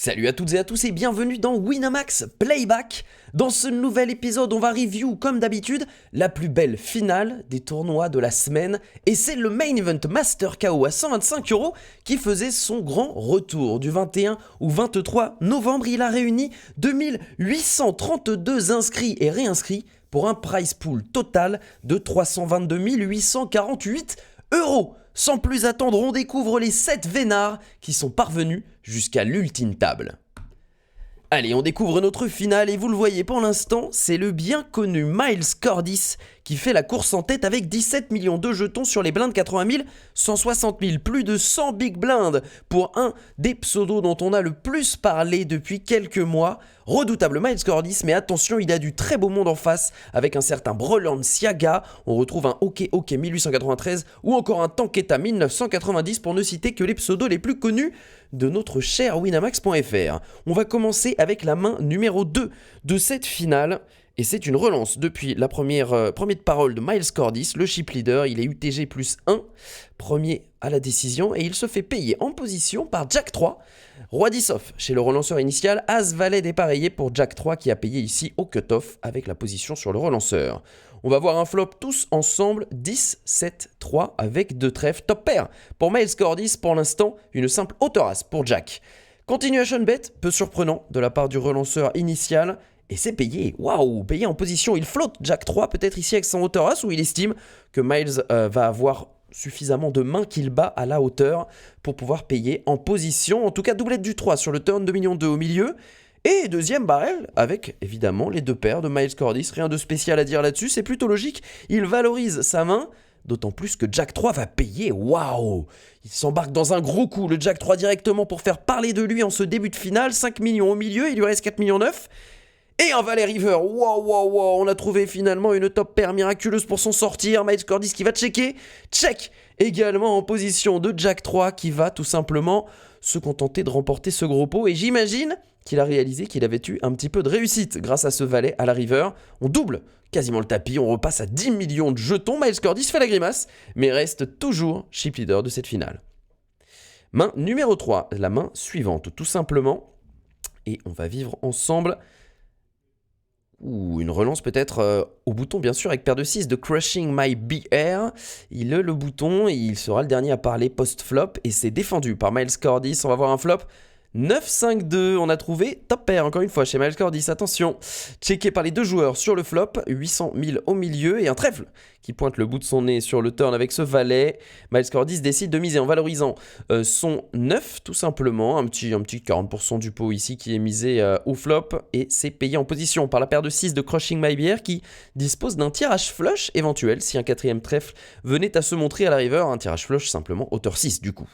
Salut à toutes et à tous et bienvenue dans Winamax Playback. Dans ce nouvel épisode, on va review comme d'habitude la plus belle finale des tournois de la semaine et c'est le Main Event Master KO à 125€ qui faisait son grand retour du 21 au 23 novembre. Il a réuni 2832 inscrits et réinscrits pour un prize pool total de 322 848 €. Sans plus attendre, on découvre les 7 vénards qui sont parvenus jusqu'à l'ultime table. Allez, on découvre notre finale et vous le voyez pour l'instant, c'est le bien connu Miles Cordis qui fait la course en tête avec 17 millions de jetons sur les blindes 80 000, 160 000, plus de 100 big blinds pour un des pseudos dont on a le plus parlé depuis quelques mois. Redoutable Miles Cordis, mais attention, il a du très beau monde en face avec un certain Brolanssiaga, on retrouve un OK 1893 ou encore un Tanqueta 1990 pour ne citer que les pseudos les plus connus de notre cher Winamax.fr. On va commencer avec la main numéro 2 de cette finale. Et c'est une relance depuis la première de parole de Miles Cordis, le chip leader. Il est UTG plus 1, premier à la décision, et il se fait payer en position par Jack 3. Roi 10 off chez le relanceur initial, As Valet dépareillé pour Jack 3 qui a payé ici au cut-off avec la position sur le relanceur. On va voir un flop tous ensemble, 10, 7, 3 avec 2 trèfles, top pair. Pour Miles Cordis, pour l'instant, une simple haute-race pour Jack. Continuation bet, peu surprenant de la part du relanceur initial. Et c'est payé, waouh, payé en position, il flotte Jack 3 peut-être ici avec son hauteur as où il estime que Miles va avoir suffisamment de mains qu'il bat à la hauteur pour pouvoir payer en position. En tout cas, doublette du 3 sur le turn, 2 millions 2 au milieu. Et deuxième barrel avec évidemment les 2 paires de Miles Cordis, rien de spécial à dire là-dessus, c'est plutôt logique, il valorise sa main. D'autant plus que Jack 3 va payer, waouh! Il s'embarque dans un gros coup, le Jack 3 directement pour faire parler de lui en ce début de finale, 5 millions au milieu, il lui reste 4 millions 9. Et un Valet River, wow, on a trouvé finalement une top paire miraculeuse pour s'en sortir. Miles Cordis qui va checker, check également en position de Jack 3 qui va tout simplement se contenter de remporter ce gros pot. Et j'imagine qu'il a réalisé qu'il avait eu un petit peu de réussite grâce à ce Valet à la River. On double quasiment le tapis, on repasse à 10 millions de jetons. Miles Cordis fait la grimace, mais reste toujours chip leader de cette finale. Main numéro 3, la main suivante tout simplement. Et on va vivre ensemble... Ou une relance peut-être au bouton bien sûr avec paire de 6 de Crushing My BR. Il a le bouton et il sera le dernier à parler post-flop et c'est défendu par Miles Cordis. On va voir un flop 9-5-2, on a trouvé top pair encore une fois chez Miles Cordis, attention. Checké par les 2 joueurs sur le flop, 800 000 au milieu et un trèfle qui pointe le bout de son nez sur le turn avec ce valet. Miles Cordis décide de miser en valorisant son 9 tout simplement, un petit 40% du pot ici qui est misé au flop et c'est payé en position par la paire de 6 de Crushing My BR qui dispose d'un tirage flush éventuel si un 4ème trèfle venait à se montrer à la river, un tirage flush simplement hauteur 6 du coup.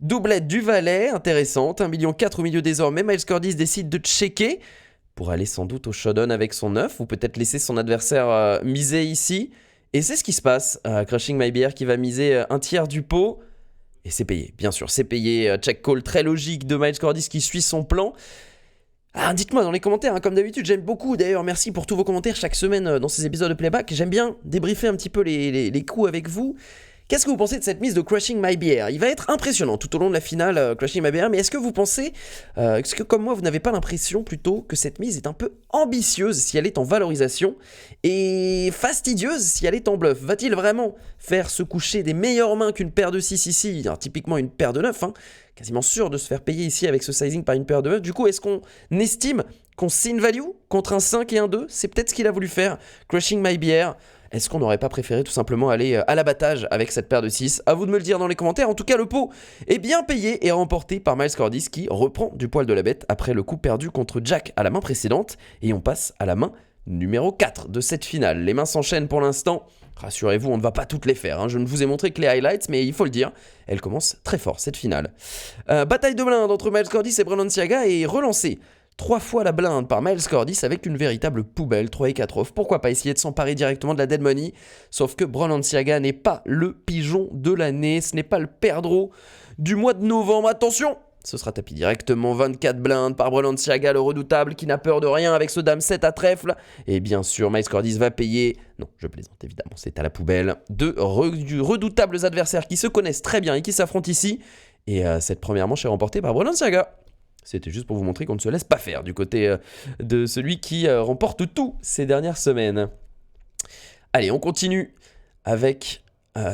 Doublette du Valet, intéressante, 1,4 million au milieu désormais, Miles Cordis décide de checker pour aller sans doute au showdown avec son 9 ou peut-être laisser son adversaire miser ici. Et c'est ce qui se passe, Crushing My BR qui va miser un tiers du pot et c'est payé, bien sûr, c'est payé, check call très logique de Miles Cordis qui suit son plan. Ah, dites-moi dans les commentaires, comme d'habitude, j'aime beaucoup, d'ailleurs merci pour tous vos commentaires chaque semaine dans ces épisodes de Playback, j'aime bien débriefer un petit peu les coups avec vous. Qu'est-ce que vous pensez de cette mise de Crushing My BR? Il va être impressionnant tout au long de la finale, Crushing My BR, mais est-ce que vous pensez, est-ce que comme moi vous n'avez pas l'impression plutôt que cette mise est un peu ambitieuse si elle est en valorisation et fastidieuse si elle est en bluff? Va-t-il vraiment faire se coucher des meilleures mains qu'une paire de 6 ici, alors, typiquement une paire de 9, quasiment sûr de se faire payer ici avec ce sizing par une paire de 9. Du coup, est-ce qu'on estime qu'on sin value contre un 5 et un 2? C'est peut-être ce qu'il a voulu faire, Crushing My BR. Est-ce qu'on n'aurait pas préféré tout simplement aller à l'abattage avec cette paire de 6? À vous de me le dire dans les commentaires. En tout cas, le pot est bien payé et remporté par Miles Cordis qui reprend du poil de la bête après le coup perdu contre Jack à la main précédente. Et on passe à la main numéro 4 de cette finale. Les mains s'enchaînent pour l'instant. Rassurez-vous, on ne va pas toutes les faire. Je ne vous ai montré que les highlights, mais il faut le dire, elle commence très fort cette finale. Bataille de blinde entre Miles Cordis et Brolanssiaga est relancée 3 fois la blinde par Miles Cordis avec une véritable poubelle, 3 et 4 off. Pourquoi pas essayer de s'emparer directement de la dead money? Sauf que Brolanssiaga n'est pas le pigeon de l'année, ce n'est pas le perdreau du mois de novembre. Attention, ce sera tapis directement 24 blindes par Brolanssiaga, le redoutable qui n'a peur de rien avec ce dame 7 à trèfle. Et bien sûr, Miles Cordis va payer, non, je plaisante évidemment, c'est à la poubelle, de redoutables adversaires qui se connaissent très bien et qui s'affrontent ici. Et cette première manche est remportée par Brolanssiaga. C'était juste pour vous montrer qu'on ne se laisse pas faire du côté de celui qui remporte tout ces dernières semaines. Allez, on continue avec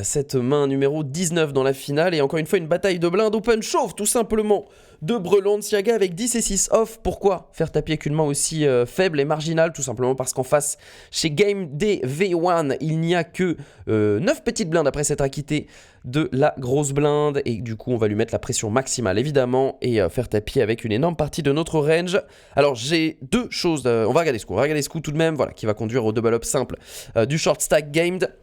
cette main numéro 19 dans la finale. Et encore une fois, une bataille de blindes open chauve, tout simplement, de Balenciaga avec 10 et 6 off. Pourquoi faire tapis avec une main aussi faible et marginale? Tout simplement parce qu'en face, chez Game Day V1, il n'y a que 9 petites blindes après s'être acquitté de la grosse blinde. Et du coup, on va lui mettre la pression maximale, évidemment, et faire tapis avec une énorme partie de notre range. Alors, j'ai deux choses. On va regarder ce coup. On va regarder ce coup tout de même, voilà, qui va conduire au double up simple du short stack gamed.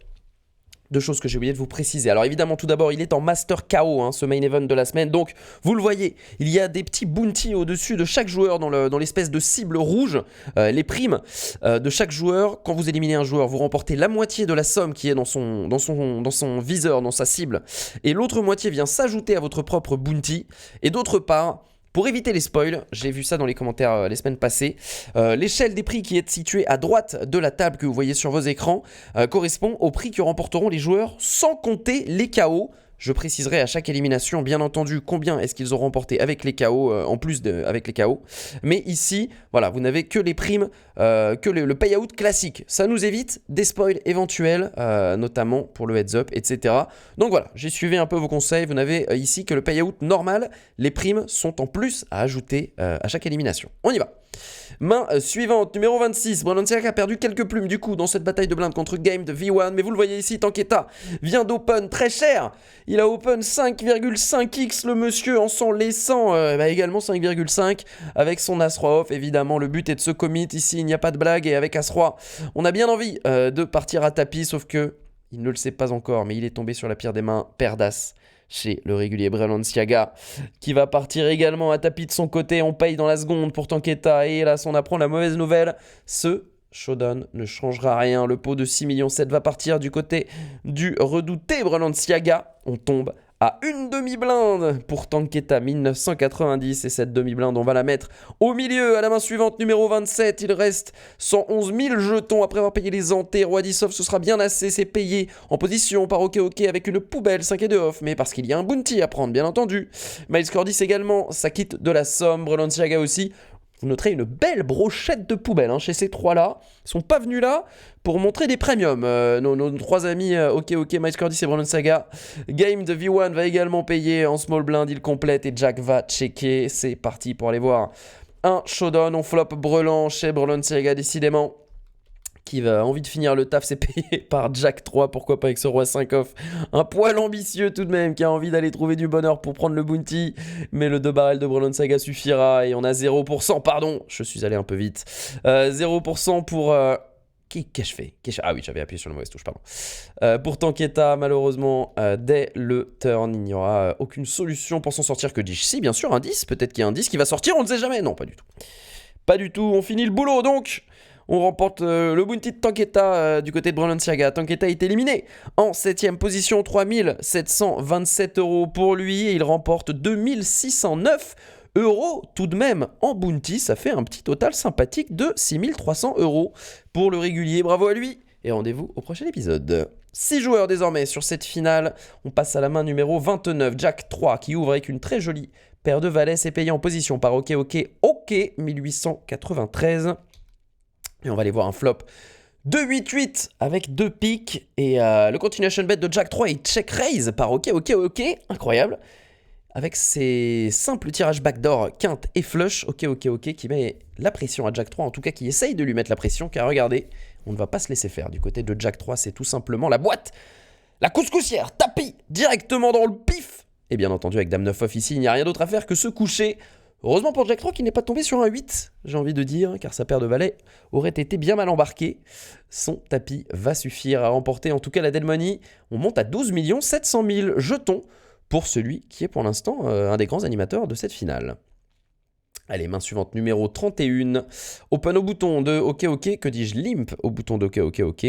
Deux choses que j'ai oublié de vous préciser. Alors évidemment, tout d'abord, il est en Master KO, ce main event de la semaine. Donc, vous le voyez, il y a des petits bounties au-dessus de chaque joueur dans l'espèce de cible rouge, les primes de chaque joueur. Quand vous éliminez un joueur, vous remportez la moitié de la somme qui est dans son viseur, dans sa cible. Et l'autre moitié vient s'ajouter à votre propre bounty. Et d'autre part, pour éviter les spoils, j'ai vu ça dans les commentaires les semaines passées, l'échelle des prix qui est située à droite de la table que vous voyez sur vos écrans correspond au prix que remporteront les joueurs sans compter les KO. Je préciserai à chaque élimination, bien entendu, combien est-ce qu'ils ont remporté avec les KO, en plus avec les KO. Mais ici, voilà, vous n'avez que les primes, que le payout classique. Ça nous évite des spoils éventuels, notamment pour le heads up, etc. Donc voilà, j'ai suivi un peu vos conseils. Vous n'avez ici que le payout normal. Les primes sont en plus à ajouter à chaque élimination. On y va. Main suivante, numéro 26. Balenciaga a perdu quelques plumes du coup dans cette bataille de blindes contre Game de V1. Mais vous le voyez ici, Tanqueta vient d'open très cher. Il a open 5,5x le monsieur en s'en laissant également 5,5 avec son As-Roi off. Évidemment, le but est de se commit. Ici, il n'y a pas de blague. Et avec As-Roi, on a bien envie de partir à tapis. Sauf que il ne le sait pas encore. Mais il est tombé sur la pire des mains, paire d'As chez le régulier Balenciaga, qui va partir également à tapis de son côté. On paye dans la seconde pour Tanqueta. Et hélas, on apprend la mauvaise nouvelle. Ce showdown ne changera rien. Le pot de 6,7 millions va partir du côté du redouté Balenciaga. On tombe à une demi-blinde pour Tanqueta 1990. Et cette demi-blinde, on va la mettre au milieu à la main suivante, numéro 27. Il reste 111 000 jetons après avoir payé les antés. Roi 10 off, ce sera bien assez. C'est payé en position par OK avec une poubelle 5 et 2 off. Mais parce qu'il y a un bounty à prendre, bien entendu. Miles Cordis également, ça quitte de la somme. Balenciaga aussi. Vous noterez une belle brochette de poubelles chez ces trois-là. Ils sont pas venus là pour montrer des premiums. Nos trois amis, OK, Miles Cordis et Balenciaga. Game de V1 va également payer en small blind. Il complète et Jack va checker. C'est parti pour aller voir un showdown. On flop brelan chez Balenciaga, décidément. Qui va envie de finir le taf, c'est payé par Jack 3, pourquoi pas avec ce roi 5 off. Un poil ambitieux tout de même, qui a envie d'aller trouver du bonheur pour prendre le bounty. Mais le 2 barrel de Balenciaga suffira et on a 0%, pardon, je suis allé un peu vite. 0% pour... Qu'ai-je fait? Ah oui, j'avais appuyé sur la mauvaise touche, pardon. Pour Tanqueta, malheureusement, dès le turn, il n'y aura aucune solution pour s'en sortir que 10. Si, bien sûr, un 10, peut-être qu'il y a un 10 qui va sortir, on ne sait jamais. Non, pas du tout. Pas du tout, on finit le boulot donc. On remporte le bounty de Tanqueta du côté de Balenciaga. Tanqueta est éliminé en 7ème position, 3727 € pour lui. Et il remporte 2609 € tout de même en bounty. Ça fait un petit total sympathique de 6300 € pour le régulier. Bravo à lui et rendez-vous au prochain épisode. 6 joueurs désormais sur cette finale. On passe à la main numéro 29, Jack 3, qui ouvre avec une très jolie paire de valets. C'est payé en position par OK 1893. Et on va aller voir un flop de 8-8 avec 2 piques. Et le continuation bet de Jack 3 est check raise par OK. Incroyable. Avec ses simples tirages backdoor, quinte et flush. OK, qui met la pression à Jack 3. En tout cas, qui essaye de lui mettre la pression. Car regardez, on ne va pas se laisser faire. Du côté de Jack 3, c'est tout simplement la boîte. La couscoussière, tapis, directement dans le pif. Et bien entendu, avec Dame 9 off ici, il n'y a rien d'autre à faire que se coucher. Heureusement pour Jack 3 qui n'est pas tombé sur un 8, j'ai envie de dire, car sa paire de valets aurait été bien mal embarquée. Son tapis va suffire à remporter en tout cas la dead money. On monte à 12 700 000 jetons pour celui qui est pour l'instant un des grands animateurs de cette finale. Allez, main suivante, numéro 31. Open au bouton de OK, que dis-je, limp au bouton de OK.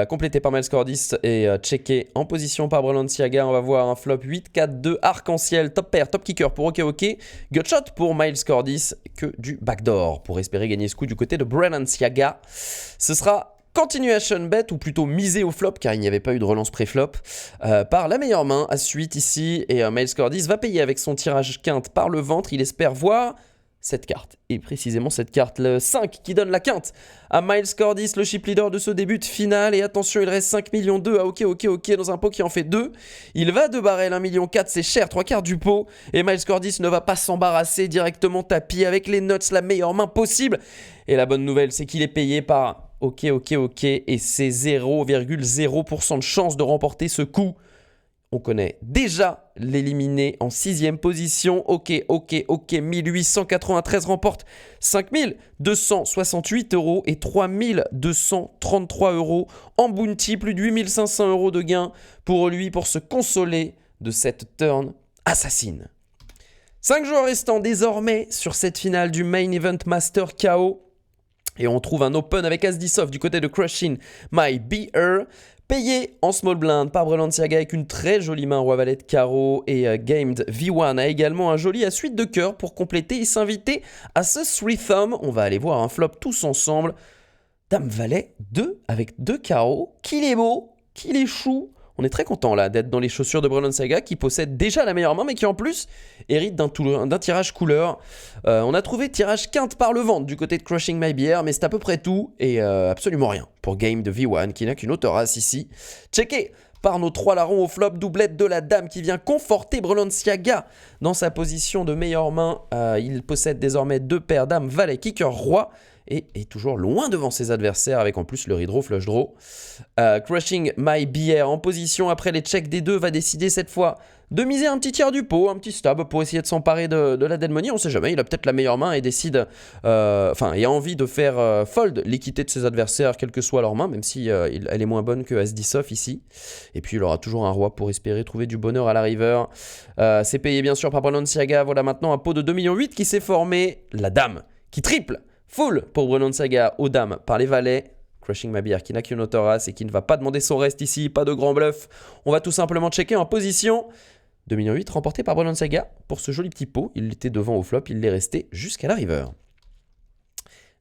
Complété par Miles Cordis et checké en position par Balenciaga. On va voir un flop 8-4-2 arc-en-ciel, top pair, top kicker pour OK. Gutshot pour Miles Cordis, que du backdoor pour espérer gagner ce coup du côté de Balenciaga. Ce sera Continuation bet, ou plutôt miser au flop, car il n'y avait pas eu de relance pré-flop, par la meilleure main, à suite ici, et Miles Cordis va payer avec son tirage quinte par le ventre, il espère voir cette carte, et précisément cette carte, le 5 qui donne la quinte à Miles Cordis, le chip leader de ce début de finale, et attention, il reste 5 millions 2 à ok dans un pot qui en fait 2, il va de barrel 1 million 4, c'est cher, 3 quarts du pot, et Miles Cordis ne va pas s'embarrasser, directement tapis avec les nuts, la meilleure main possible, et la bonne nouvelle c'est qu'il est payé par ok, et c'est 0,0% de chance de remporter ce coup. On connaît déjà l'éliminé en 6ème position. Ok. 1893 remporte 5268 € et 3233 € en bounty. Plus de 8500 € de gains pour lui pour se consoler de cette turn assassine. 5 joueurs restants désormais sur cette finale du Main Event Master KO. Et on trouve un open avec As-10 off du côté de Crushing My Beer. Payé en small blind par Balenciaga avec une très jolie main roi valet de carreau et Gamed V1 a également un joli à suite de cœur pour compléter et s'inviter à ce 3 thumb. On va aller voir un flop tous ensemble. Dame valet 2 avec 2 carreaux. Qu'il est beau, qu'il est chou. On est très content là d'être dans les chaussures de Balenciaga qui possède déjà la meilleure main mais qui en plus hérite d'un tirage couleur. On a trouvé tirage quinte par le ventre du côté de Crushing My Beer mais c'est à peu près tout et absolument rien pour Game de V1 qui n'a qu'une autre race ici. Checké par nos 3 larrons au flop, doublette de la dame qui vient conforter Balenciaga dans sa position de meilleure main. Il possède désormais 2 paires dame valet kicker roi. Et est toujours loin devant ses adversaires avec en plus le redraw, flush draw. Crushing My Beer en position après les checks des deux va décider cette fois de miser un petit tiers du pot, un petit stab pour essayer de s'emparer de la dead money. On sait jamais, il a peut-être la meilleure main et décide, il a envie de faire fold l'équité de ses adversaires quelle que soit leur main, même si elle est moins bonne que As-10 off ici. Et puis il aura toujours un roi pour espérer trouver du bonheur à la river. C'est payé bien sûr par Balenciaga. Voilà maintenant un pot de 2,8 millions qui s'est formé. La dame qui triple. Full pour Balenciaga aux dames par les valets. Crushing My Beer qui n'a qu'une autre race et qui ne va pas demander son reste ici. Pas de grand bluff. On va tout simplement checker en position. 2,8 millions remporté par Balenciaga pour ce joli petit pot. Il était devant au flop. Il l'est resté jusqu'à la river.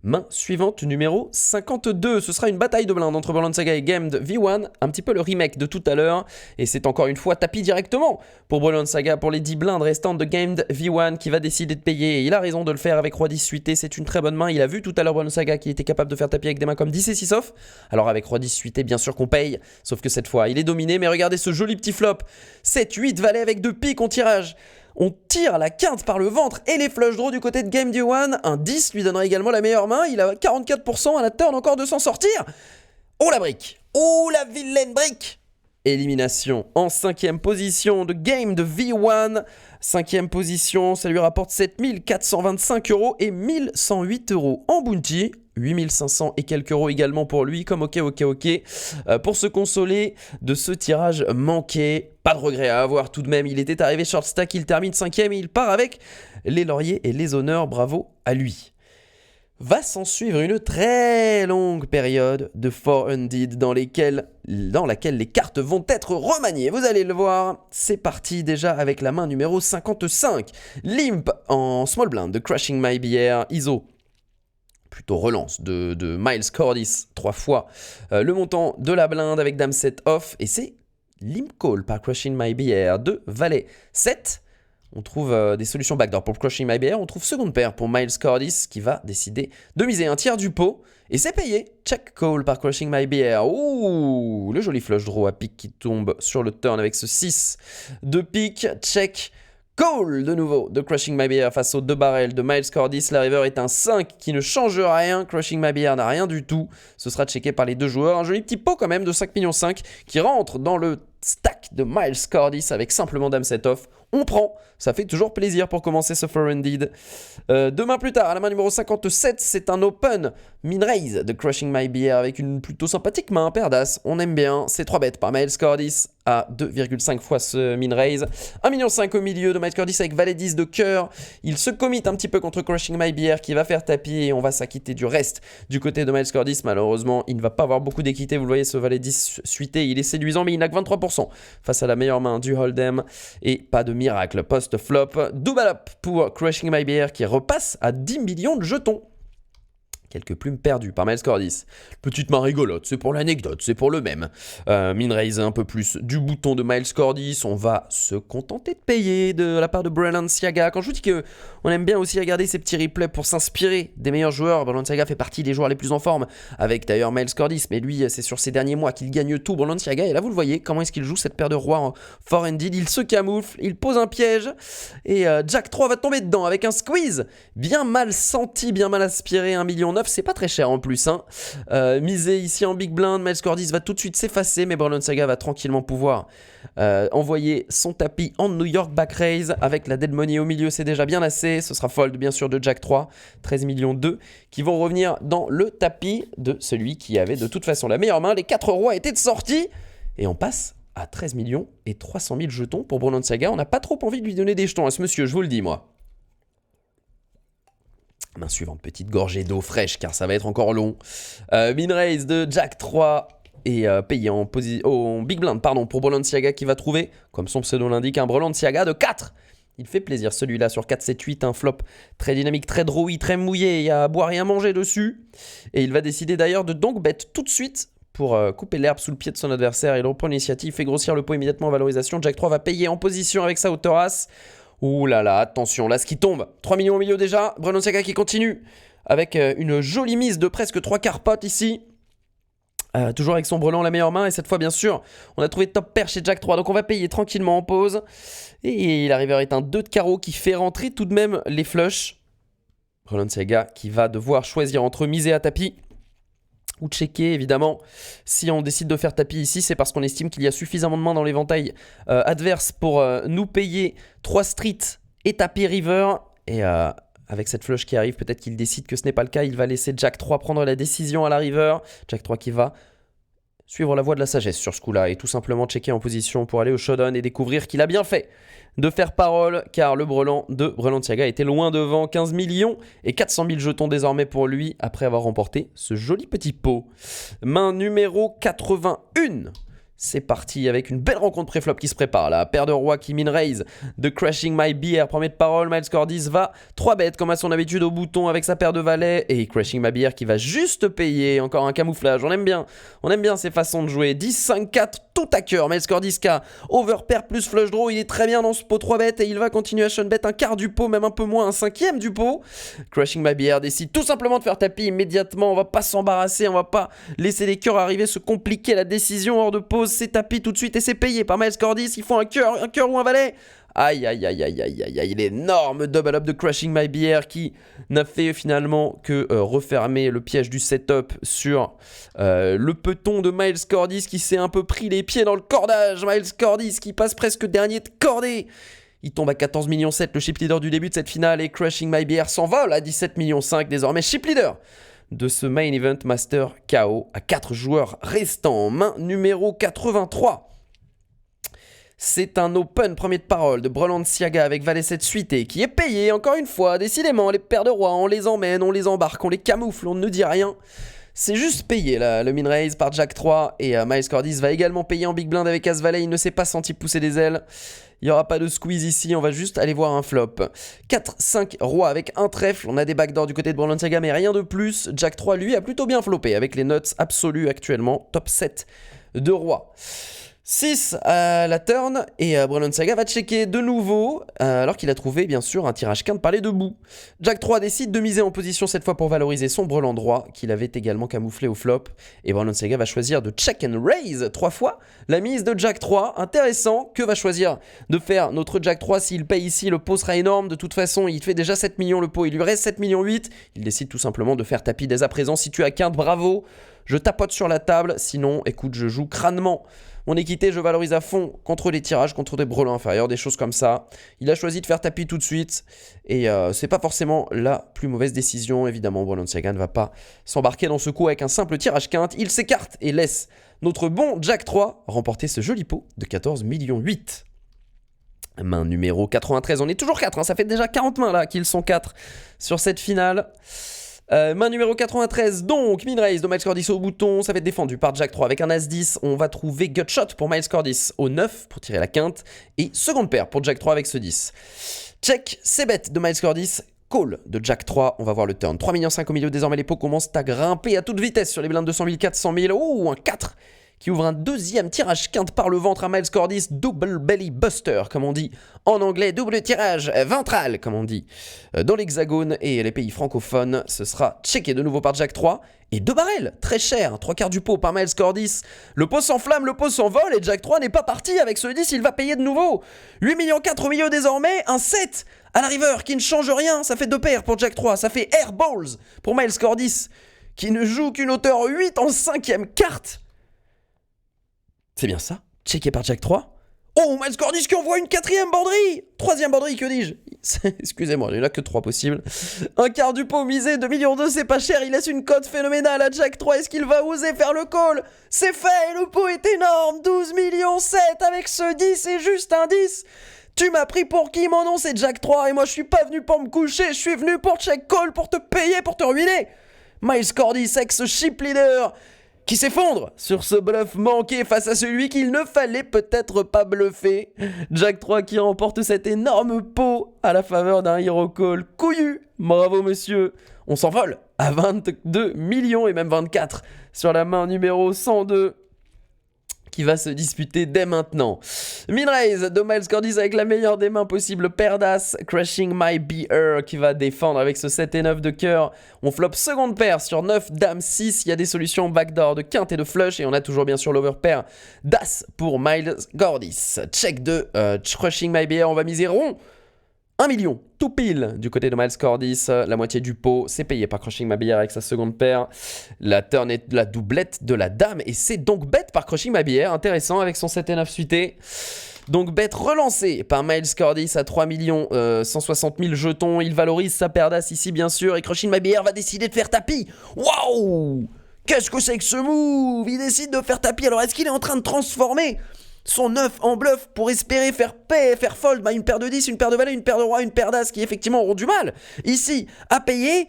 Main suivante numéro 52. Ce sera une bataille de blindes entre Balenciaga et Gamed V1. Un petit peu le remake de tout à l'heure. Et c'est encore une fois tapis directement pour Balenciaga pour les 10 blindes restantes de Gamed V1 qui va décider de payer. Et il a raison de le faire avec Roi 10 suité. C'est une très bonne main. Il a vu tout à l'heure Balenciaga qui était capable de faire tapis avec des mains comme 10 et 6 off. Alors avec Roi 10 suité, bien sûr qu'on paye. Sauf que cette fois, il est dominé. Mais regardez ce joli petit flop. 7, 8 valets avec 2 piques en tirage. On tire la quinte par le ventre et les flush draws du côté de Game D1. Un 10 lui donnera également la meilleure main. Il a 44% à la turn encore de s'en sortir. Oh la brique. Oh la vilaine brique. Élimination en 5ème position de Game de V1. 5ème position, ça lui rapporte 7425 € et 1108 € en bounty. 8500 et quelques euros également pour lui, comme ok. Pour se consoler de ce tirage manqué, pas de regret à avoir tout de même. Il était arrivé short stack, il termine 5ème et il part avec les lauriers et les honneurs. Bravo à lui. Va s'en suivre une très longue période de 4-handed dans laquelle les cartes vont être remaniées. Vous allez le voir, c'est parti déjà avec la main numéro 55. Limp en small blind de Crushing My Beer, ISO. Plutôt relance de Miles Cordis 3 fois le montant de la blinde avec Dame 7 off et c'est Limp Call par Crushing My Beer de Valet 7. On trouve des solutions backdoor pour Crushing My Beer. On trouve seconde paire pour Miles Cordis qui va décider de miser un tiers du pot et c'est payé. Check call par Crushing My Beer. Ouh, le joli flush draw à pique qui tombe sur le turn avec ce 6 de pique. Check call de nouveau de Crushing My Beer face aux 2 barrels de Miles Cordis. La river est un 5 qui ne change rien. Crushing My Beer n'a rien du tout. Ce sera checké par les 2 joueurs. Un joli petit pot quand même de 5,5 millions qui rentre dans le stack de Miles Cordis avec simplement Dame 7 off. On prend, ça fait toujours plaisir pour commencer ce four-handed. 2 mains plus tard, à la main numéro 57, c'est un open min raise de Crushing My Beer avec une plutôt sympathique main, paire d'as. On aime bien, c'est 3 bêtes par Miles Cordis à 2,5 fois ce min raise. 1,5 million au milieu de Miles Cordis avec Valet 10 de cœur. Il se commit un petit peu contre Crushing My Beer qui va faire tapis et on va s'acquitter du reste. Du côté de Miles Cordis, malheureusement, il ne va pas avoir beaucoup d'équité. Vous le voyez, ce Valet 10 suité, il est séduisant, mais il n'a que 23% face à la meilleure main du Hold'em et pas de miracle post-flop. Double up pour Crushing My Beer qui repasse à 10 millions de jetons. Quelques plumes perdues par Miles Cordis. Petite main rigolote, c'est pour l'anecdote, c'est pour le même. Min raise un peu plus du bouton de Miles Cordis. On va se contenter de payer de la part de Balenciaga. Quand je vous dis qu'on aime bien aussi regarder ces petits replays pour s'inspirer des meilleurs joueurs, Balenciaga fait partie des joueurs les plus en forme, avec d'ailleurs Miles Cordis. Mais lui, c'est sur ces derniers mois qu'il gagne tout, Balenciaga. Et là, vous le voyez, comment est-ce qu'il joue cette paire de rois en four-handed. Il se camoufle, il pose un piège. Et Jack 3 va tomber dedans avec un squeeze. Bien mal senti, bien mal aspiré, 1,9 million. C'est pas très cher en plus. Misé ici en big blind, Miles Cordis va tout de suite s'effacer, mais Balenciaga va tranquillement pouvoir envoyer son tapis en New York back raise avec la dead money au milieu. C'est déjà bien assez. Ce sera fold bien sûr de Jack 3, 13,2 millions qui vont revenir dans le tapis de celui qui avait de toute façon la meilleure main. Les 4 rois étaient de sortie et on passe à 13 millions et 300 000 jetons pour Balenciaga. On n'a pas trop envie de lui donner des jetons à ce monsieur, je vous le dis moi. Main suivante, petite gorgée d'eau fraîche car ça va être encore long. Min raise de Jack 3 et payé en big blind pour Balenciaga qui va trouver, comme son pseudo l'indique, un Balenciaga de 4. Il fait plaisir celui-là sur 4, 7, 8, un flop très dynamique, très drawy, très mouillé, il y a à boire et à manger dessus. Et il va décider d'ailleurs de donc bet tout de suite pour couper l'herbe sous le pied de son adversaire. Il reprend l'initiative, fait grossir le pot immédiatement en valorisation. Jack 3 va payer en position avec sa hauteur as. Ouh là là, attention, là ce qui tombe. 3 millions au milieu déjà. Balenciaga qui continue avec une jolie mise de presque 3 quarts pot ici. Toujours avec son brelan la meilleure main. Et cette fois, bien sûr, on a trouvé top pair chez Jack 3. Donc on va payer tranquillement en pause. Et la river est un 2 de carreau qui fait rentrer tout de même les flushs. Balenciaga qui va devoir choisir entre miser à tapis ou checker, évidemment. Si on décide de faire tapis ici, c'est parce qu'on estime qu'il y a suffisamment de mains dans l'éventail adverse pour nous payer 3 streets et tapis river. Et avec cette flush qui arrive, peut-être qu'il décide que ce n'est pas le cas. Il va laisser Jack 3 prendre la décision à la river. Jack 3 qui va suivre la voie de la sagesse sur ce coup-là et tout simplement checker en position pour aller au showdown et découvrir qu'il a bien fait de faire parole car le brelan de Balenciaga était loin devant. 15 millions et 400 000 jetons désormais pour lui après avoir remporté ce joli petit pot. Main numéro 81. C'est parti avec une belle rencontre pré-flop qui se prépare. La paire de rois qui min raise de Crashing My Beer. Premier de parole, Miles Cordis va 3 bêtes comme à son habitude au bouton avec sa paire de valets. Et Crashing My Beer qui va juste payer. Encore un camouflage. On aime bien ces façons de jouer. 10, 5, 4, tout à cœur. Miles Cordis qui a overpair plus flush draw. Il est très bien dans ce pot 3 bêtes et il va continuer à shun bet un quart du pot, même un peu moins, un cinquième du pot. Crashing My Beer décide tout simplement de faire tapis immédiatement. On va pas s'embarrasser. On va pas laisser les cœurs arriver, se compliquer la décision hors de pause. C'est tapis tout de suite et c'est payé par Miles Cordis. Ils font un cœur ou un valet. Aïe aïe aïe aïe aïe aïe aïe. L'énorme double up de Crashing My Beer qui n'a fait finalement que refermer le piège du setup sur le peloton de Miles Cordis qui s'est un peu pris les pieds dans le cordage. Miles Cordis qui passe presque dernier de cordée. Il tombe à 14,7 millions, le chip leader du début de cette finale, et Crashing My Beer s'envole à 17,5 millions, désormais chip leader de ce Main Event Master KO à 4 joueurs restants. Main numéro 83. C'est un open premier de parole de Balenciaga avec valet 7 suité qui est payé encore une fois. Décidément, les paires de rois, on les emmène, on les embarque, on les camoufle, on ne dit rien. C'est juste payé là, le min raise par Jack 3 et Miles Cordis va également payer en big blind avec As Valet. Il ne s'est pas senti pousser des ailes. Il n'y aura pas de squeeze ici, on va juste aller voir un flop. 4, 5 rois avec un trèfle. On a des backdoors du côté de Balenciaga, mais rien de plus. Jack 3, lui, a plutôt bien floppé avec les nuts absolus actuellement. Top 7 de rois. 6 à la turn et Balenciaga va checker de nouveau alors qu'il a trouvé bien sûr un tirage quinte par les deux bouts. Jack 3 décide de miser en position cette fois pour valoriser son brelan droit qu'il avait également camouflé au flop et Balenciaga va choisir de check and raise 3 fois la mise de Jack 3. Intéressant, que va choisir de faire notre Jack 3 s'il paye ici? Le pot sera énorme, de toute façon il fait déjà 7 millions le pot, il lui reste 7,8 millions. Il décide tout simplement de faire tapis dès à présent. Si tu as quinte, bravo, je tapote sur la table, sinon écoute, je joue crânement mon équité, je valorise à fond contre les tirages, contre des brelans inférieurs, des choses comme ça. Il a choisi de faire tapis tout de suite et c'est pas forcément la plus mauvaise décision. Évidemment, Balenciaga ne va pas s'embarquer dans ce coup avec un simple tirage quinte. Il s'écarte et laisse notre bon Jack 3 remporter ce joli pot de 14,8 millions. Main numéro 93, on est toujours 4, hein, ça fait déjà 40 mains là qu'ils sont 4 sur cette finale. Main numéro 93, donc min raise de Miles Cordis au bouton, ça va être défendu par Jack 3 avec un As 10. On va trouver Gutshot pour Miles Cordis au 9 pour tirer la quinte et seconde paire pour Jack 3 avec ce 10. Check, c'est bête de Miles Cordis call de Jack 3, on va voir le turn. 3,5 millions au milieu, désormais les pots commencent à grimper à toute vitesse sur les blindes 200 000, 400 000. Oh, un 4 qui ouvre un deuxième tirage quinte par le ventre à Miles Cordis, double belly buster, comme on dit en anglais, double tirage ventral, comme on dit dans l'hexagone et les pays francophones. Ce sera checké de nouveau par Jack 3. Et 2 barrels, très cher, 3/4 du pot par Miles Cordis. Le pot s'enflamme, le pot s'envole et Jack 3 n'est pas parti avec ce 10, il va payer de nouveau. 8,4 millions au milieu désormais, un 7 à la river qui ne change rien, ça fait 2 paires pour Jack 3, ça fait airballs pour Miles Cordis qui ne joue qu'une hauteur 8 en 5ème carte. C'est bien ça, checké par Jack 3. Oh, Miles Cordis qui envoie une 4ème banderie. 3ème banderie, que dis-je? Excusez-moi, il n'y en a que 3 possibles. Un quart du pot misé, 2,2 millions, c'est pas cher. Il laisse une cote phénoménale à Jack 3. Est-ce qu'il va oser faire le call? C'est fait, le pot est énorme. 12,7 millions avec ce 10, c'est juste un 10. Tu m'as pris pour qui? Mon nom c'est Jack 3 et moi je suis pas venu pour me coucher. Je suis venu pour check call, pour te payer, pour te ruiner. Miles Cordis, ex-ship leader, qui s'effondre sur ce bluff manqué face à celui qu'il ne fallait peut-être pas bluffer. Jack 3 qui remporte cet énorme pot à la faveur d'un hero call couillu. Bravo monsieur. On s'envole à 22 millions et même 24 sur la main numéro 102 qui va se disputer dès maintenant. Min-raise de Miles Cordis avec la meilleure des mains possible, paire d'as, Crushing My Beer qui va défendre avec ce 7 et 9 de cœur. On flop seconde paire sur 9, dame 6, il y a des solutions backdoor de quinte et de flush et on a toujours bien sûr l'overpair d'as pour Miles Cordis. Check de Crushing My Beer, on va miser rond. 1 million, tout pile du côté de Miles Cordis, la moitié du pot, c'est payé par Crushing My Beer avec sa seconde paire. La turn est la doublette de la dame et c'est donc bet par Crushing My Beer, intéressant avec son 7 et 9 suité. Donc bet relancé par Miles Cordis à 3 millions 160 000 jetons, il valorise sa paire d'as ici bien sûr et Crushing My Beer va décider de faire tapis. Waouh! Qu'est-ce que c'est que ce move? Il décide de faire tapis, alors est-ce qu'il est en train de transformer son 9 en bluff pour espérer faire fold une paire de 10, une paire de valet, une paire de roi, une paire d'as qui effectivement auront du mal ici à payer?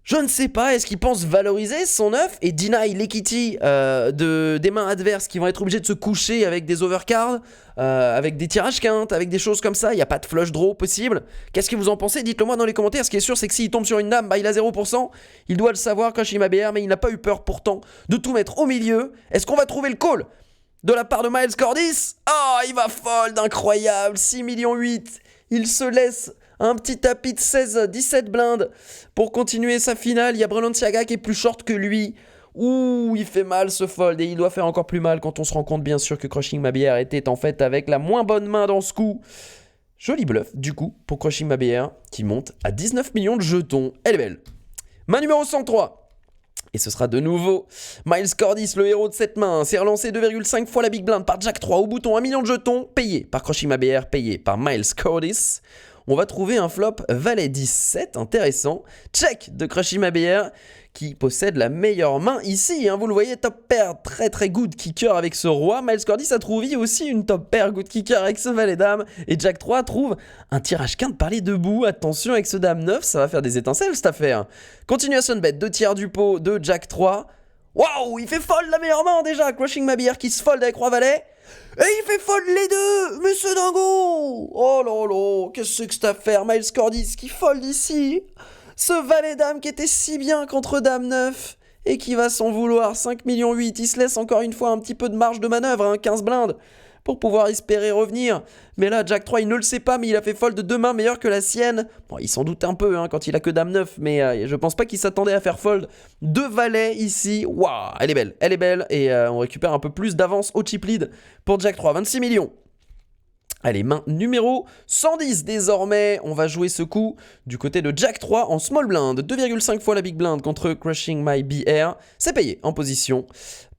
Je ne sais pas, est-ce qu'il pense valoriser son 9 et deny l'equity des mains adverses qui vont être obligées de se coucher avec des overcards, avec des tirages quintes, avec des choses comme ça? Il n'y a pas de flush draw possible. Qu'est-ce que vous en pensez? Dites-le moi dans les commentaires. Ce qui est sûr, c'est que s'il tombe sur une dame, il a 0%. Il doit le savoir quand il m'a BR, mais il n'a pas eu peur pourtant de tout mettre au milieu. Est-ce qu'on va trouver le call de la part de Miles Cordis? Oh, il va fold, incroyable, 6,8 millions. Il se laisse un petit tapis de 16-17 blindes pour continuer sa finale. Il y a Balenciaga qui est plus short que lui. Ouh, il fait mal ce fold et il doit faire encore plus mal quand on se rend compte bien sûr que Crushing My Beer était en fait avec la moins bonne main dans ce coup. Joli bluff du coup pour Crushing My Beer qui monte à 19 millions de jetons. Elle est belle. Main numéro 103. Et ce sera de nouveau Miles Cordis, le héros de cette main. C'est relancé 2,5 fois la big blind par Jack 3 au bouton, 1 million de jetons, payé par Crushing My Beer, payé par Miles Cordis. On va trouver un flop valet 17, intéressant. Check de Crushing My Beer qui possède la meilleure main ici. Hein, vous le voyez, top pair, très très good kicker avec ce roi. Miles Cordis a trouvé aussi une top pair good kicker avec ce valet dame. Et Jack 3 trouve un tirage quinte par les deux bouts. Attention avec ce dame 9, ça va faire des étincelles cette affaire. Continuation bet, 2 tiers du pot de Jack 3. Waouh, il fait fold la meilleure main déjà. Crushing My Beer qui se fold avec roi valet. Et il fait fold les deux, monsieur Dingo. Oh là là, qu'est-ce que c'est que cette affaire? Miles Cordis qui fold ici. Ce valet dame qui était si bien contre dame 9 et qui va s'en vouloir. 5,8 millions, il se laisse encore une fois un petit peu de marge de manœuvre, hein, 15 blindes, pour pouvoir espérer revenir. Mais là, Jack 3, il ne le sait pas, mais il a fait fold de 2 mains meilleures que la sienne. Bon, il s'en doute un peu hein, quand il a que dame 9, mais je pense pas qu'il s'attendait à faire fold 2 valets ici. Waouh, elle est belle, et on récupère un peu plus d'avance au chip lead pour Jack 3, 26 millions. Allez, main numéro 110 désormais, on va jouer ce coup du côté de Jack 3 en small blind, 2,5 fois la big blind contre Crushing My BR, c'est payé en position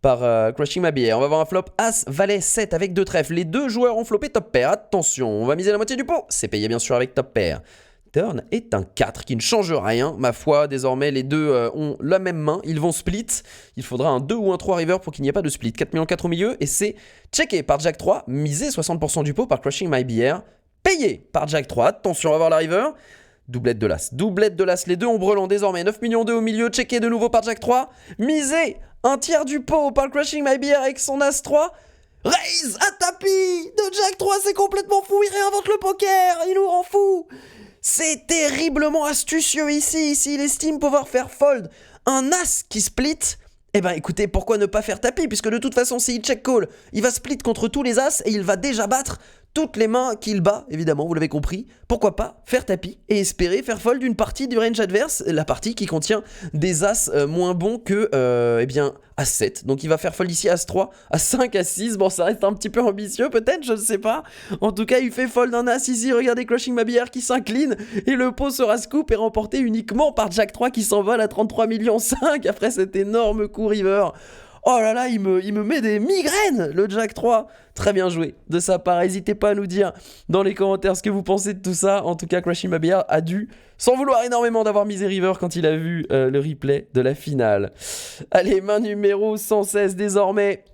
par Crushing My BR. On va avoir un flop As, Valet, 7 avec 2 trèfles, les deux joueurs ont flopé top pair, attention, on va miser la moitié du pot, c'est payé bien sûr avec top pair. Turn est un 4 qui ne change rien, ma foi, désormais les deux ont la même main, ils vont split, il faudra un 2 ou un 3 river pour qu'il n'y ait pas de split, 4 millions 4 au milieu, et c'est checké par Jack 3, misé 60% du pot par Crushing My BR, payé par Jack 3, attention on va voir la river, doublette de l'as, les deux ont brelant désormais, 9 millions 2 au milieu, checké de nouveau par Jack 3, misé un tiers du pot par Crushing My BR avec son As 3, raise à tapis de Jack 3, c'est complètement fou, il réinvente le poker, il nous rend fou. C'est terrible. terriblement astucieux ici. Ici, il estime pouvoir faire fold un as qui split. Eh ben écoutez, pourquoi ne pas faire tapis, puisque de toute façon, s'il check call, il va split contre tous les as et il va déjà battre toutes les mains qu'il bat, évidemment, vous l'avez compris. Pourquoi pas faire tapis et espérer faire fold une partie du range adverse, la partie qui contient des as moins bons que, eh bien, As7. Donc il va faire fold ici As3, As5, As6. Bon, ça reste un petit peu ambitieux peut-être, je ne sais pas. En tout cas, il fait fold un As ici. Regardez Crushing My BR qui s'incline et le pot sera scoop et remporté uniquement par Jack 3 qui s'envole à 33,5 millions après cet énorme coup river. Oh là là, il me met des migraines, le Jack 3. Très bien joué de sa part. N'hésitez pas à nous dire dans les commentaires ce que vous pensez de tout ça. En tout cas, Crushing My BR a dû s'en vouloir énormément d'avoir misé river quand il a vu le replay de la finale. Allez, main numéro 116 désormais.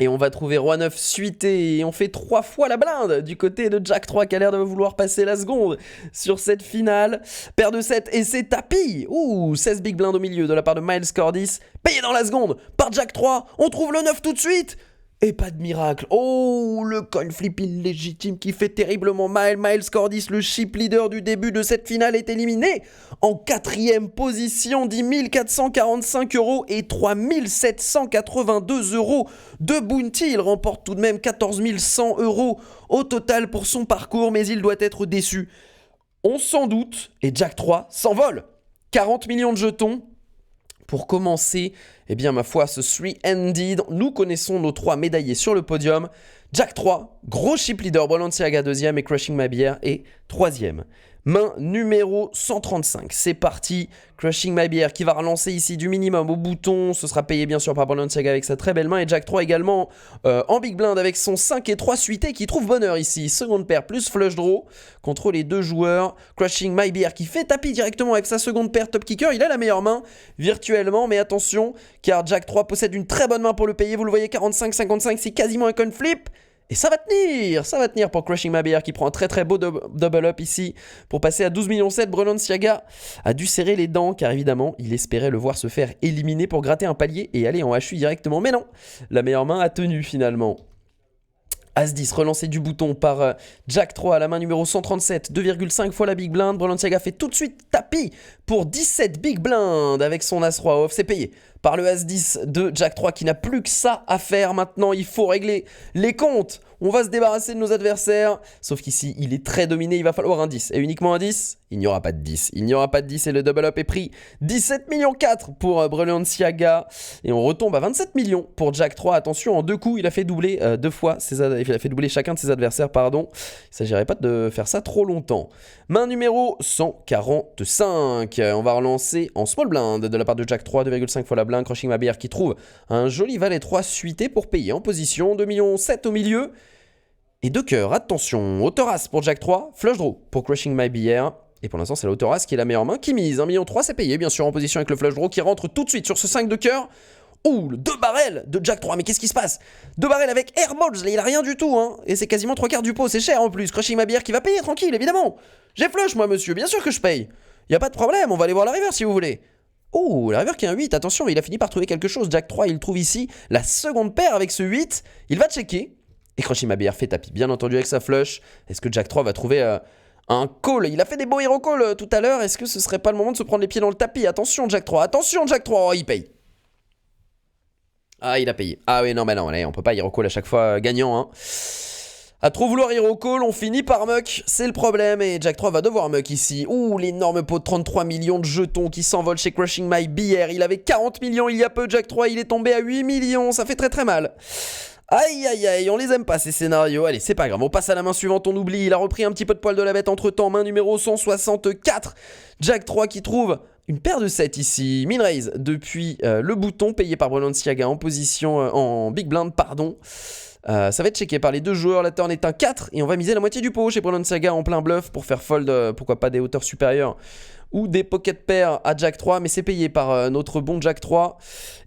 Et on va trouver Roi 9 suité et on fait 3 fois la blinde du côté de Jack 3 qui a l'air de vouloir passer la seconde sur cette finale. Paire de 7 et c'est tapis. Ouh, 16 big blind au milieu de la part de Miles Cordis. Payé dans la seconde par Jack 3. On trouve le 9 tout de suite. Et pas de miracle. Oh, le coin flip illégitime qui fait terriblement mal. Miles Cordis, le chip leader du début de cette finale, est éliminé. En 4e position, 10 445 € et 3 782 € de bounty. Il remporte tout de même 14 100 € au total pour son parcours, mais il doit être déçu. On s'en doute, et Jack 3 s'envole. 40 millions de jetons. Pour commencer, eh bien ma foi, ce 3-ended, nous connaissons nos 3 médaillés sur le podium. Jack 3, gros chip leader, Balenciaga 2e et Crushing My BR est 3e. Main numéro 135, c'est parti. Crushing My BR qui va relancer ici du minimum au bouton. Ce sera payé bien sûr par Balenciaga avec sa très belle main. Et Jack 3 également en big blind avec son 5 et 3 suité qui trouve bonheur ici. Seconde paire plus flush draw contre les 2 joueurs. Crushing My BR qui fait tapis directement avec sa seconde paire top kicker. Il a la meilleure main virtuellement, mais attention car Jack 3 possède une très bonne main pour le payer. Vous le voyez, 45-55, c'est quasiment un coin flip. Et ça va tenir pour Crushing My BR qui prend un très très beau double up ici pour passer à 12 millions 7. Balenciaga a dû serrer les dents car évidemment il espérait le voir se faire éliminer pour gratter un palier et aller en HU directement. Mais non, la meilleure main a tenu finalement. As-10 relancé du bouton par Jack 3 à la main numéro 137, 2,5 fois la big blind. Balenciaga fait tout de suite tapis pour 17 big blind avec son As-3 off. C'est payé par le As-10 de Jack 3 qui n'a plus que ça à faire. Maintenant, il faut régler les comptes. On va se débarrasser de nos adversaires. Sauf qu'ici, il est très dominé. Il va falloir un 10. Et uniquement un 10, il n'y aura pas de 10. Il n'y aura pas de 10 et le double up est pris. 17 millions 4 pour Balenciaga. Et on retombe à 27 millions pour Jack 3. Attention, en 2 coups, il a fait doubler il a fait doubler chacun de ses adversaires, pardon. Il ne s'agirait pas de faire ça trop longtemps. Main numéro 145. On va relancer en small blind de la part de Jack 3, 2,5 fois la blind. Crushing My BR qui trouve un joli valet 3 suité pour payer en position. 2 millions 7 au milieu. Et 2 cœurs, attention, hauteur as pour Jack 3, flush draw pour Crushing My BR. Et pour l'instant, c'est la hauteur as qui est la meilleure main qui mise. 1 million 3, c'est payé, bien sûr, en position avec le flush draw qui rentre tout de suite sur ce 5 de cœur. Ouh, le 2 barrels de Jack 3, mais qu'est-ce qui se passe? 2 barrels avec airballs, là, il a rien du tout, hein. Et c'est quasiment 3 quarts du pot, c'est cher en plus. Crushing My BR qui va payer, tranquille, évidemment. J'ai flush, moi, monsieur, bien sûr que je paye. Y a pas de problème, on va aller voir la river si vous voulez. Oh, la river qui est un 8, attention, il a fini par trouver quelque chose. Jack 3, il trouve ici la seconde paire avec ce 8. Il va checker. Et Crushing My BR fait tapis, bien entendu, avec sa flush. Est-ce que Jack 3 va trouver un call? Il a fait des beaux hero calls tout à l'heure. Est-ce que ce serait pas le moment de se prendre les pieds dans le tapis? Attention, Jack 3, attention, Jack 3. Oh, il paye. Ah, il a payé. Ah oui, non, mais non, allez, on peut pas hero call à chaque fois gagnant, hein. À trop vouloir hero call, on finit par muck, c'est le problème, et Jack 3 va devoir muck ici. Ouh, l'énorme pot de 33 millions de jetons qui s'envole chez Crushing My BR. Il avait 40 millions il y a peu, Jack 3, il est tombé à 8 millions, ça fait très très mal. Aïe aïe aïe, on les aime pas ces scénarios. Allez, c'est pas grave, on passe à la main suivante, on oublie. Il a repris un petit peu de poil de la bête entre temps. Main numéro 164. Jack 3 qui trouve une paire de 7 ici. Min raise depuis le bouton payé par Balenciaga en position en big blind, pardon. Ça va être checké par les 2 joueurs. La turn est un 4 et on va miser la moitié du pot chez Balenciaga en plein bluff pour faire fold, pourquoi pas des hauteurs supérieures ou des pocket pairs à Jack 3, mais c'est payé par notre bon Jack 3.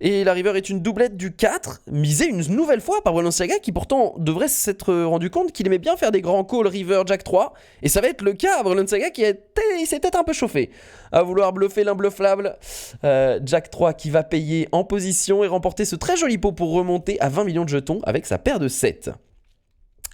Et la river est une doublette du 4, misée une nouvelle fois par Balenciaga, qui pourtant devrait s'être rendu compte qu'il aimait bien faire des grands calls river Jack 3. Et ça va être le cas, Balenciaga il s'est peut-être un peu chauffé à vouloir bluffer l'imbluffable. Jack 3 qui va payer en position et remporter ce très joli pot pour remonter à 20 millions de jetons avec sa paire de 7.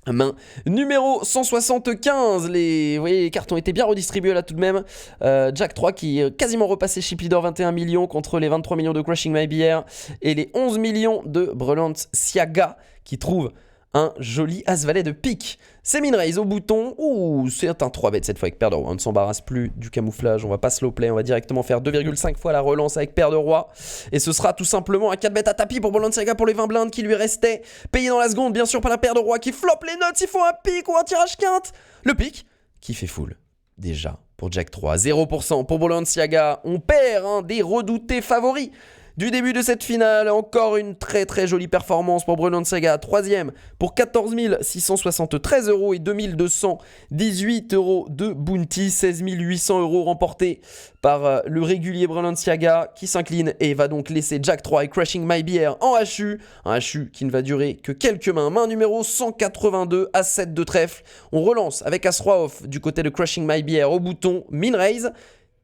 Main numéro 175, vous voyez, les cartes ont été bien redistribués là tout de même. Jack 3 qui est quasiment repassé chip leader 21 millions contre les 23 millions de Crushing My Beer et les 11 millions de Brilliant Siaga qui trouve un joli as-valet de pique. C'est Minraise au bouton. Ouh, c'est un 3-bet cette fois avec paire de roi. On ne s'embarrasse plus du camouflage. On va pas slow play. On va directement faire 2,5 fois la relance avec paire de roi. Et ce sera tout simplement un 4-bet à tapis pour Balenciaga pour les 20 blindes qui lui restaient. Payé dans la seconde, bien sûr, par la paire de roi qui floppe les notes. Il faut un pic ou un tirage quinte. Le pic qui fait full. Déjà pour Jack 3. 0% pour Balenciaga. On perd un des redoutés favoris du début de cette finale. Encore une très très jolie performance pour Balenciaga, 3ème pour 14 673 € et 2218 € de bounty, 16 800 € remportés par le régulier Balenciaga qui s'incline et va donc laisser Jack 3 et Crushing My Beer en HU, un HU qui ne va durer que quelques mains. Main numéro 182, As 7 de trèfle. On relance avec As Roi off du côté de Crushing My Beer au bouton min raise.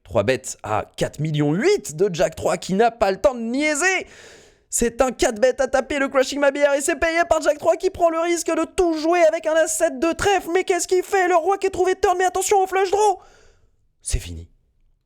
3 bêtes à 4,8 millions de Jack 3 qui n'a pas le temps de niaiser. C'est un 4 bêtes à taper le Crushing My Beer et c'est payé par Jack 3 qui prend le risque de tout jouer avec un as-7 de trèfle. Mais qu'est-ce qu'il fait? Le roi qui est trouvé turn, mais attention au flush draw. C'est fini.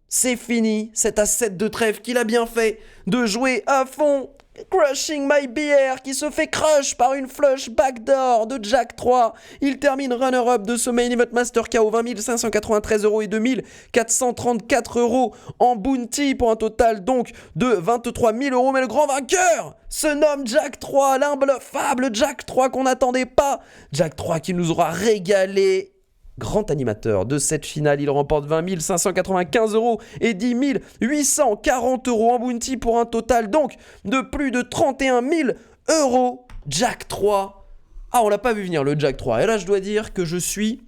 C'est fini, cet as-7 de trèfle qu'il a bien fait de jouer à fond. Crushing My Beer qui se fait crush par une flush backdoor de Jack 3. Il termine runner-up de ce Main Event Master KO, 20 593 € et 2434 € en bounty pour un total donc de 23 000 €. Mais le grand vainqueur se nomme Jack 3, l'imbluffable Jack 3 qu'on n'attendait pas. Jack 3 qui nous aura régalé. Grand animateur de cette finale, il remporte 20 595 € et 10 840 € en bounty pour un total donc de plus de 31 000 €. Jack 3. Ah, on l'a pas vu venir le Jack 3. Et là, je dois dire que je suis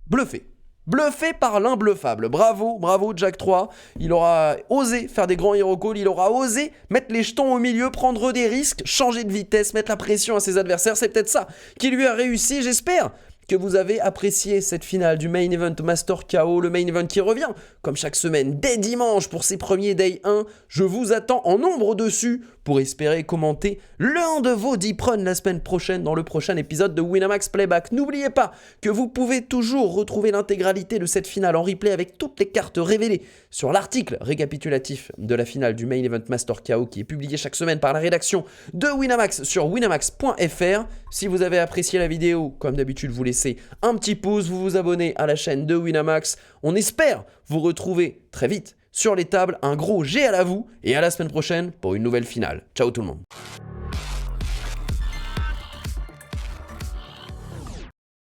bluffé. Bluffé par l'imbluffable. Bravo, bravo Jack 3. Il aura osé faire des grands hero calls, il aura osé mettre les jetons au milieu, prendre des risques, changer de vitesse, mettre la pression à ses adversaires. C'est peut-être ça qui lui a réussi, j'espère que vous avez apprécié cette finale du Main Event Master KO, le Main Event qui revient, comme chaque semaine, dès dimanche pour ses premiers Day 1. Je vous attends en nombre dessus pour espérer commenter l'un de vos deep runs la semaine prochaine dans le prochain épisode de Winamax Playback. N'oubliez pas que vous pouvez toujours retrouver l'intégralité de cette finale en replay avec toutes les cartes révélées sur l'article récapitulatif de la finale du Main Event Master KO qui est publié chaque semaine par la rédaction de Winamax sur winamax.fr. Si vous avez apprécié la vidéo, comme d'habitude, vous laissez un petit pouce, vous vous abonnez à la chaîne de Winamax. On espère vous retrouver très vite sur les tables. Un gros G à la vous et à la semaine prochaine pour une nouvelle finale. Ciao tout le monde.